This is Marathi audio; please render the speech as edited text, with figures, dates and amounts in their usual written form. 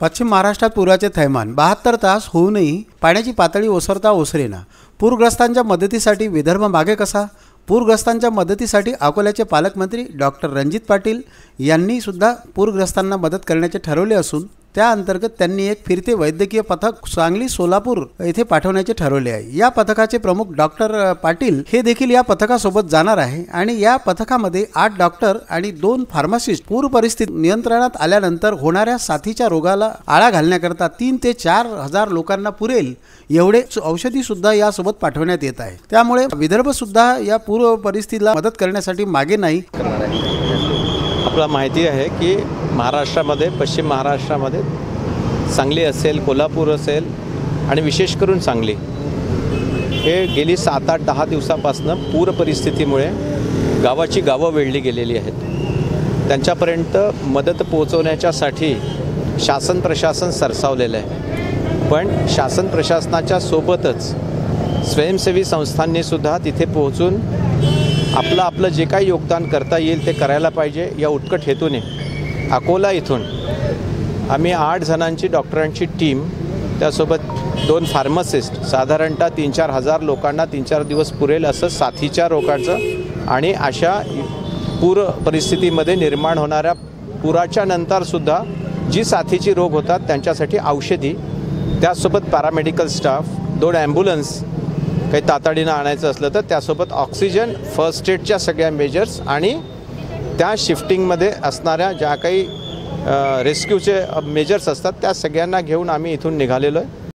पश्चिम महाराष्ट्रात पुराचे थैमान 72 तास होऊनही पाण्याची पातळी ओसरता ओसरेना। पूरग्रस्तांच्या मदतीसाठी विदर्भ मागे कसा? पूरग्रस्तांच्या मदतीसाठी अकोल्याचे पालकमंत्री डॉक्टर रणजित पाटील यांनी सुद्धा पूरग्रस्तांना मदत करण्याचे ठरवले असून त्या अंतर्गत त्यांनी एक फिरते वैद्यकीय पथक सांगली सोलापूर येथे पाठवण्याचे ठरवले आहे। या पथकाचे प्रमुख डॉक्टर पाटील हे देखील या पथकासोबत जाणार आहे आणि या पथकामध्ये 8 डॉक्टर आणि 2 फार्मासिस्ट पूर परिस्थिती नियंत्रणात आल्यानंतर होणाऱ्या साथीच्या रोगाला आळा घालण्याकरता 3 ते 4 हजार लोकांना पुरेल एवढे औषधी सुद्धा यासोबत पाठवण्यात येत आहे। त्यामुळे विदर्भ सुद्धा या पूर परिस्थितीला मदत करण्यासाठी मागे नाही। आपला माहिती आहे की महाराष्ट्रामध्ये पश्चिम महाराष्ट्रामध्ये सांगली असेल, कोल्हापूर असेल आणि विशेष करून सांगली हे गेली 7, 8, 10 दिवसापासून पूर परिस्थितीमुळे गावाची गावं वेढली गेलेली आहेत। त्यांच्यापर्यंत मदत पोहोचवण्यासाठी शासन प्रशासन सरसावलेलं आहे। पण शासन प्रशासनाच्या सोबतच स्वयंसेवी संस्थांनी सुद्धा तिथे पोहोचून आपलं जे काही योगदान करता येईल ते करायला पाहिजे। या उत्कट हेतूने अकोला इथून आम्ही 8 जणांची डॉक्टरांची टीम, त्यासोबत 2 फार्मासिस्ट, साधारणतः 3-4 हजार लोकांना 3-4 दिवस पुरेल असं साथीच्या रोगाचं आणि अशा पूर परिस्थितीमध्ये निर्माण होणाऱ्या पुराच्या नंतरसुद्धा जी साथीची रोग होतात त्यांच्यासाठी औषधी, त्यासोबत पॅरामेडिकल स्टाफ, 2 ॲम्ब्युलन्स काही तातडीनं आणायचं असलं तर त्यासोबत ऑक्सिजन, फर्स्ट एडच्या सगळ्या मेजर्स आणि त्या शिफ्टिंगमध्ये असणाऱ्या ज्या काही रेस्क्यूचे मेजर्स असतात त्या सगळ्यांना घेऊन आम्ही इथून निघालेलो आहे।